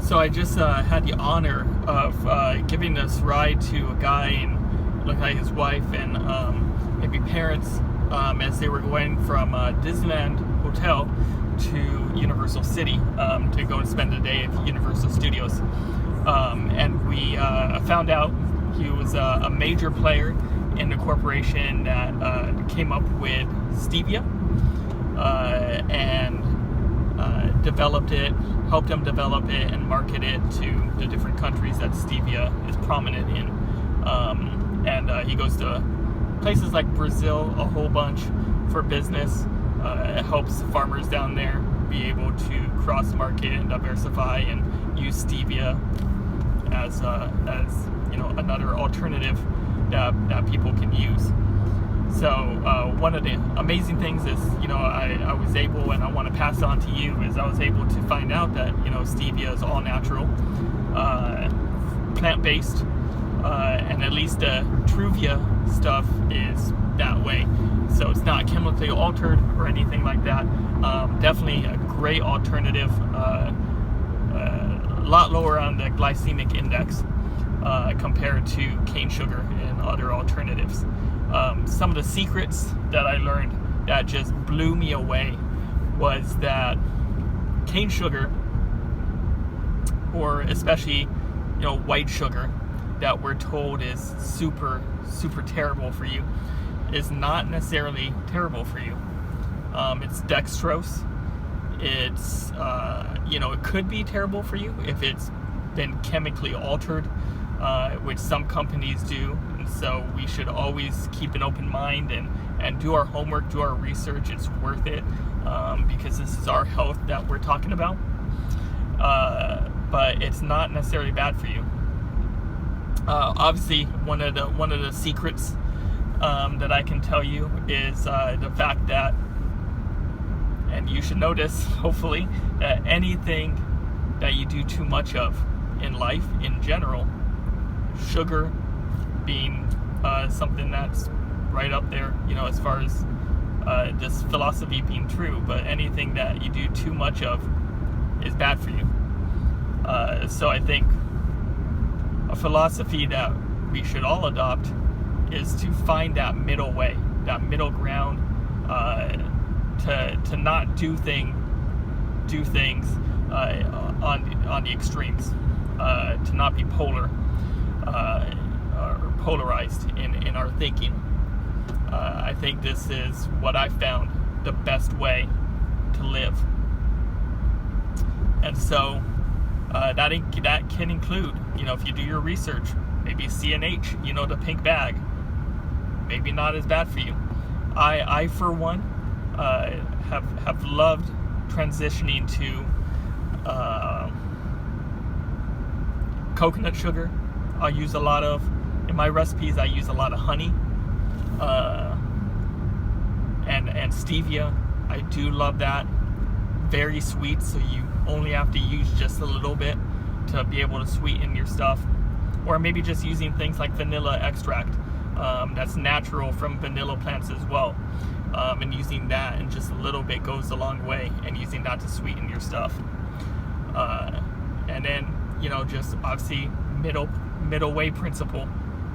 So I just had the honor of giving this ride to a guy and looked like his wife and maybe parents as they were going from Disneyland Hotel to Universal City to go and spend a day at Universal Studios. And we found out he was a major player in the corporation that came up with Stevia and developed it, helped them develop it and market it to the different countries that Stevia is prominent in. And he goes to places like Brazil a whole bunch for business. It helps farmers down there be able to cross-market and diversify and use Stevia as another alternative that people can use. So one of the amazing things is, I was able, and I want to pass on to you, is I was able to find out that, Stevia is all natural, plant-based, and at least the Truvia stuff is that way. So it's not chemically altered or anything like that. Definitely a great alternative, a lot lower on the glycemic index compared to cane sugar and other alternatives. Some of the secrets that I learned that just blew me away was that cane sugar, or especially white sugar that we're told is super terrible for you, is not necessarily terrible for you. It's dextrose. It's it could be terrible for you if it's been chemically altered, which some companies do. And so we should always keep an open mind and do our homework, do our research. It's worth it, because this is our health that we're talking about. But it's not necessarily bad for you. Obviously, one of the secrets that I can tell you is the fact that, and you should notice, hopefully, that anything that you do too much of in life in general, sugar being something that's right up there, as far as this philosophy being true, but anything that you do too much of is bad for you. So I think a philosophy that we should all adopt is to find that middle way, that middle ground, to not do things on the extremes, to not be polar or polarized in our thinking. I think this is what I found the best way to live. And so that can include, if you do your research, maybe CNH, the pink bag, maybe not as bad for you. I for one, have loved transitioning to coconut sugar. I'll use a lot of, in my recipes, I use a lot of honey, and stevia. I do love that. Very sweet, so you only have to use just a little bit to be able to sweeten your stuff. Or maybe just using things like vanilla extract, that's natural from vanilla plants as well. And using that, and just a little bit goes a long way, and using that to sweeten your stuff. And then, just obviously middle way principle,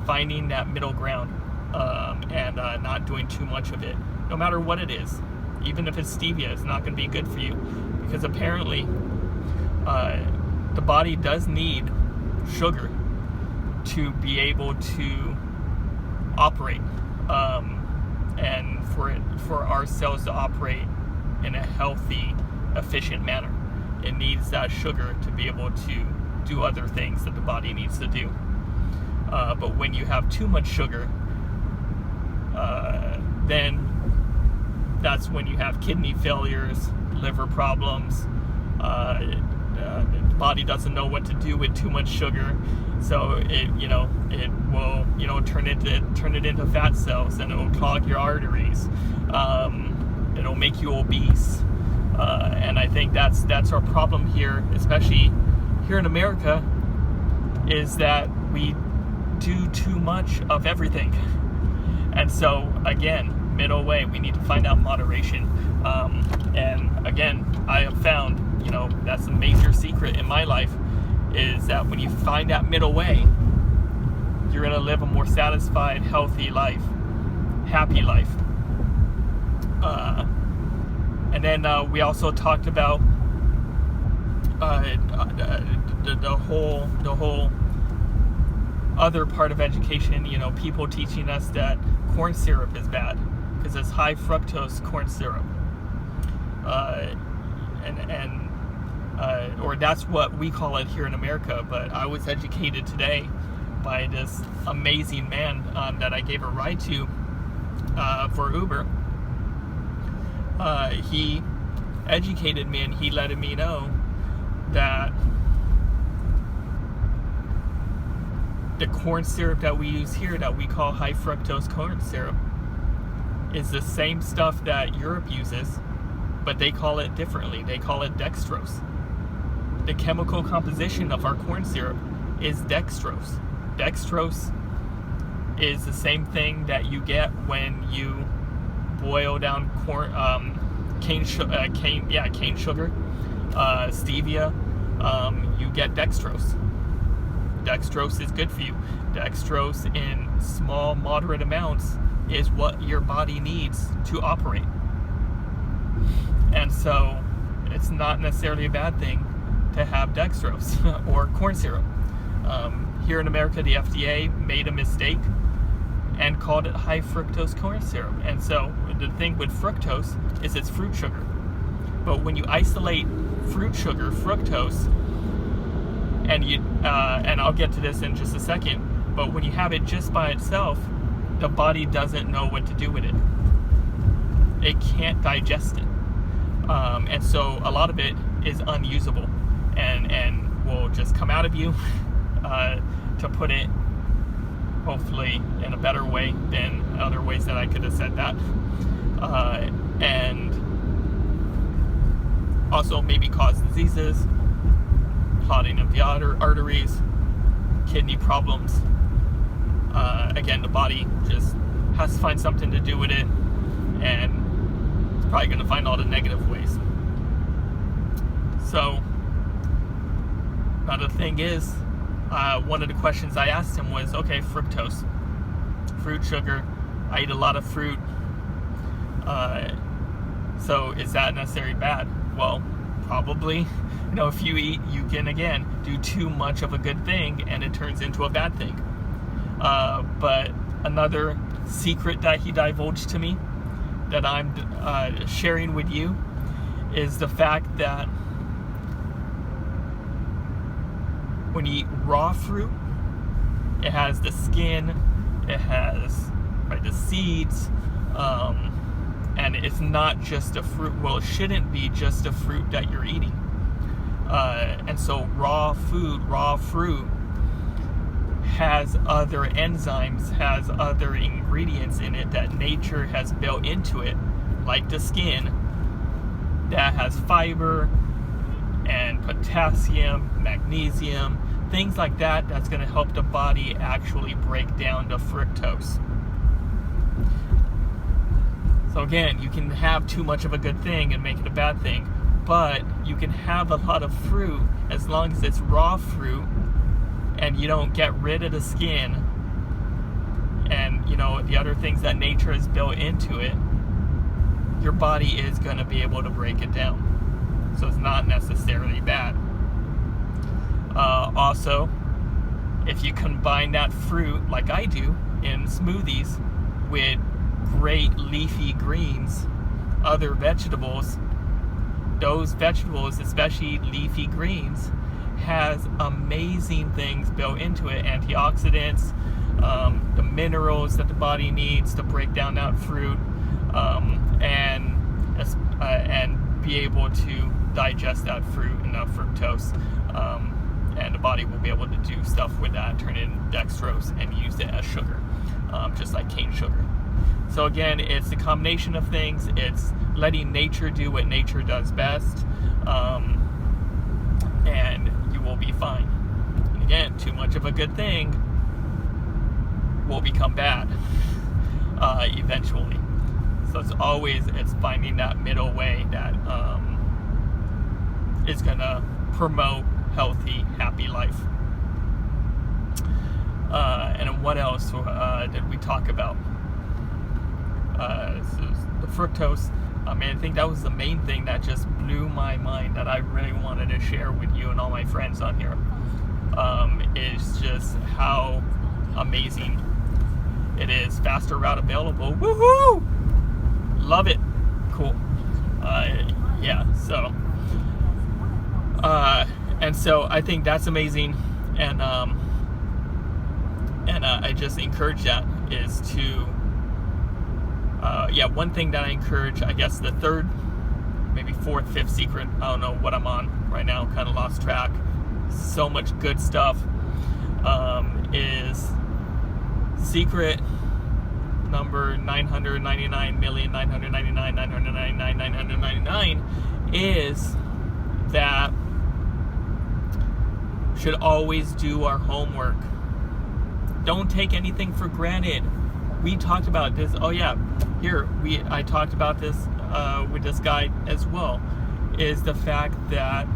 finding that middle ground, and not doing too much of it, no matter what it is. Even if it's stevia, it's not going to be good for you, because apparently the body does need sugar to be able to operate, and for our cells to operate in a healthy, efficient manner. It needs that sugar to be able to do other things that the body needs to do. But when you have too much sugar, then that's when you have kidney failures, liver problems. The body doesn't know what to do with too much sugar, so it will turn it into fat cells, and it will clog your arteries. It'll make you obese, and I think that's our problem here, especially here in America, is that we do too much of everything. And so again, middle way, we need to find out moderation. And again, I have found, that's a major secret in my life, is that when you find that middle way, you're going to live a more satisfied, healthy life, happy life. And then we also talked about the whole other part of education. You know, people teaching us that corn syrup is bad because it's high fructose corn syrup, or that's what we call it here in America. But I was educated today by this amazing man that I gave a ride to for Uber. He educated me, and he let me know that the corn syrup that we use here, that we call high fructose corn syrup, is the same stuff that Europe uses, but they call it differently. They call it dextrose. The chemical composition of our corn syrup is dextrose. Dextrose is the same thing that you get when you boil down cane sugar, stevia. You get dextrose. Dextrose is good for you. Dextrose in small, moderate amounts is what your body needs to operate. And so it's not necessarily a bad thing to have dextrose or corn syrup. Here in America, the FDA made a mistake and called it high fructose corn syrup. And so the thing with fructose is it's fruit sugar. But when you isolate fruit sugar, fructose, and I'll get to this in just a second, but when you have it just by itself, the body doesn't know what to do with it. It can't digest it. And so a lot of it is unusable and will just come out of you, to put it hopefully in a better way than other ways that I could have said that. And also maybe cause diseases, clotting of the arteries, kidney problems. Again, the body just has to find something to do with it, and it's probably going to find all the negative ways. So, now the thing is, one of the questions I asked him was, okay, fructose, fruit sugar, I eat a lot of fruit, so is that necessarily bad? Well, probably. You know, if you eat, you can, again, do too much of a good thing, and it turns into a bad thing. But another secret that he divulged to me that I'm sharing with you is the fact that when you eat raw fruit, it has the skin, it has the seeds, and it's not just a fruit. Well, it shouldn't be just a fruit that you're eating. And so raw fruit has other enzymes, has other ingredients in it that nature has built into it, like the skin, that has fiber and potassium, magnesium, things like that, that's going to help the body actually break down the fructose. So again, you can have too much of a good thing and make it a bad thing, but you can have a lot of fruit as long as it's raw fruit and you don't get rid of the skin and, you know, the other things that nature has built into it. Your body is going to be able to break it down. So it's not necessarily bad. Also, if you combine that fruit, like I do, in smoothies with great leafy greens, other vegetables, those vegetables, especially leafy greens, has amazing things built into it. Antioxidants, the minerals that the body needs to break down that fruit, and be able to digest that fruit and that fructose, and the body will be able to do stuff with that, turn it into dextrose and use it as sugar, just like cane sugar. So again, it's a combination of things. It's letting nature do what nature does best, and you will be fine. And again, too much of a good thing will become bad eventually. So it's finding that middle way that is going to promote healthy, happy life. And what else did we talk about? So the fructose. I mean, I think that was the main thing that just blew my mind, that I really wanted to share with you and all my friends on here. Is just how amazing it is. Faster route available. Woohoo! Love it. Cool. Yeah. So. And so I think that's amazing, and I just encourage that is to. One thing that I encourage, I guess the third, maybe fourth, fifth secret, I don't know what I'm on right now, kind of lost track. So much good stuff. Is secret number 999,999,999 is that should always do our homework. Don't take anything for granted. We talked about this. Oh yeah, I talked about this with this guy as well. Is the fact that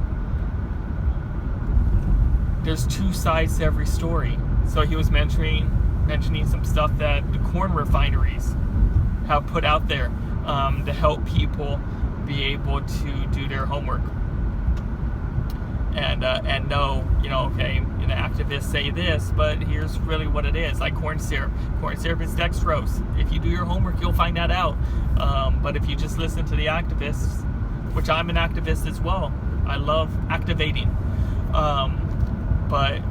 there's two sides to every story. So he was mentioning some stuff that the corn refineries have put out there to help people be able to do their homework and know, okay, activists say this, but here's really what it is. Like corn syrup. Corn syrup is dextrose. If you do your homework, you'll find that out. But if you just listen to the activists, which I'm an activist as well, I love activating. But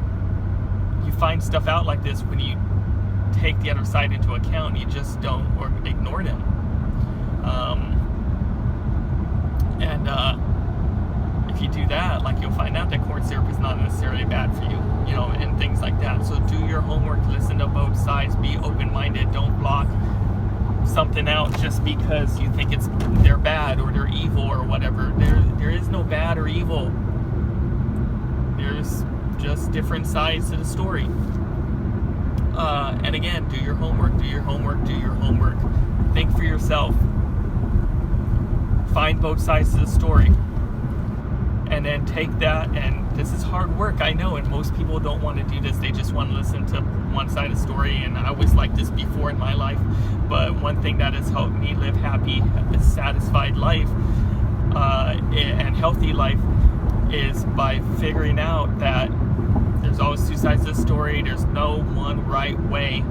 you find stuff out like this when you take the other side into account. You just don't, or ignore them. If you do that, like, you'll find out that corn syrup is not necessarily bad for you, and things like that. So do your homework, listen to both sides, be open-minded, don't block something out just because you think they're bad or they're evil or whatever. There is no bad or evil. There's just different sides to the story. And again, do your homework, do your homework, do your homework. Think for yourself. Find both sides to the story. And then take that, and this is hard work, I know, and most people don't want to do this. They just want to listen to one side of the story, and I was like this before in my life. But one thing that has helped me live happy, a satisfied life, and healthy life is by figuring out that there's always two sides of the story. There's no one right way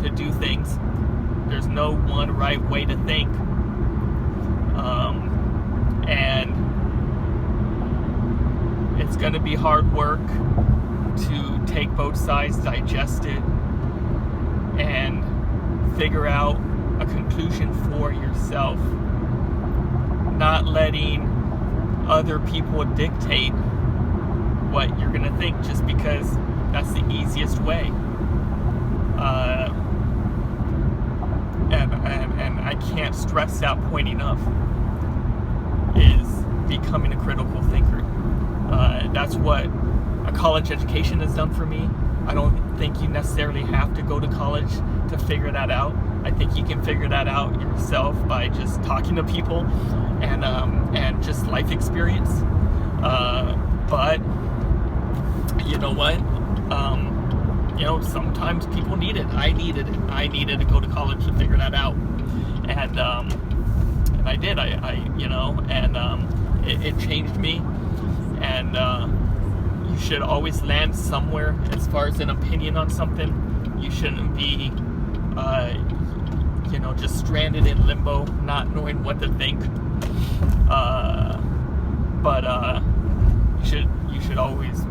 to do things. There's no one right way to think. And it's going to be hard work to take both sides, digest it, and figure out a conclusion for yourself. Not letting other people dictate what you're going to think just because that's the easiest way. And I can't stress that point enough, is becoming a critical thinker. That's what a college education has done for me. I don't think you necessarily have to go to college to figure that out. I think you can figure that out yourself by just talking to people and just life experience. But you know what? Sometimes people need it. I needed to go to college to figure that out, and I did. It changed me. And you should always land somewhere as far as an opinion on something. You shouldn't be, just stranded in limbo, not knowing what to think. But you should always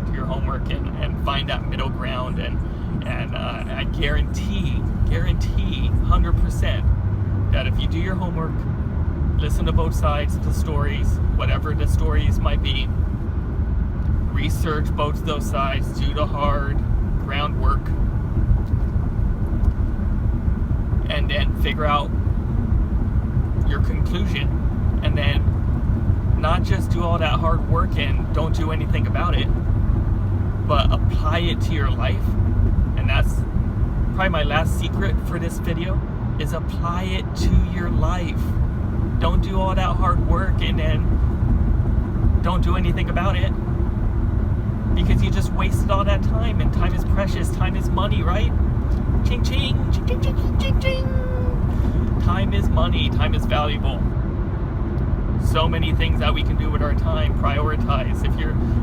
do your homework and find that middle ground. And I guarantee 100% that if you do your homework, listen to both sides of the stories, whatever the stories might be, research both those sides, do the hard groundwork, and then figure out your conclusion, and then not just do all that hard work and don't do anything about it, but apply it to your life. And that's probably my last secret for this video, is apply it to your life. Don't do all that hard work and then don't do anything about it. you just wasted all that time, and time is precious. Time is money, right? Ching ching, ching ching ching ching ching ching. Time is money. Time is valuable. So many things that we can do with our time. Prioritize.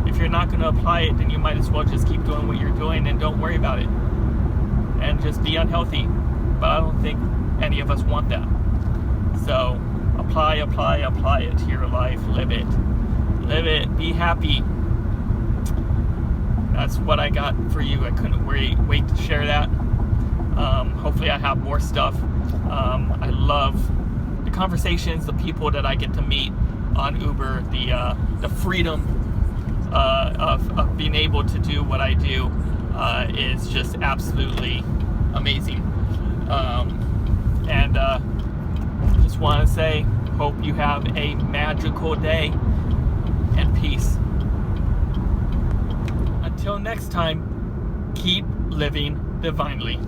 If you're not going to apply it, then you might as well just keep doing what you're doing and don't worry about it, and just be unhealthy. But I don't think any of us want that. So apply it to your life. Live it. Be happy. That's what I got for you. I couldn't wait to share that. Hopefully I have more stuff. I love the conversations, the people that I get to meet on Uber, the freedom of being able to do what I do is just absolutely amazing. And just want to say, hope you have a magical day, and peace. Until next time, keep living divinely.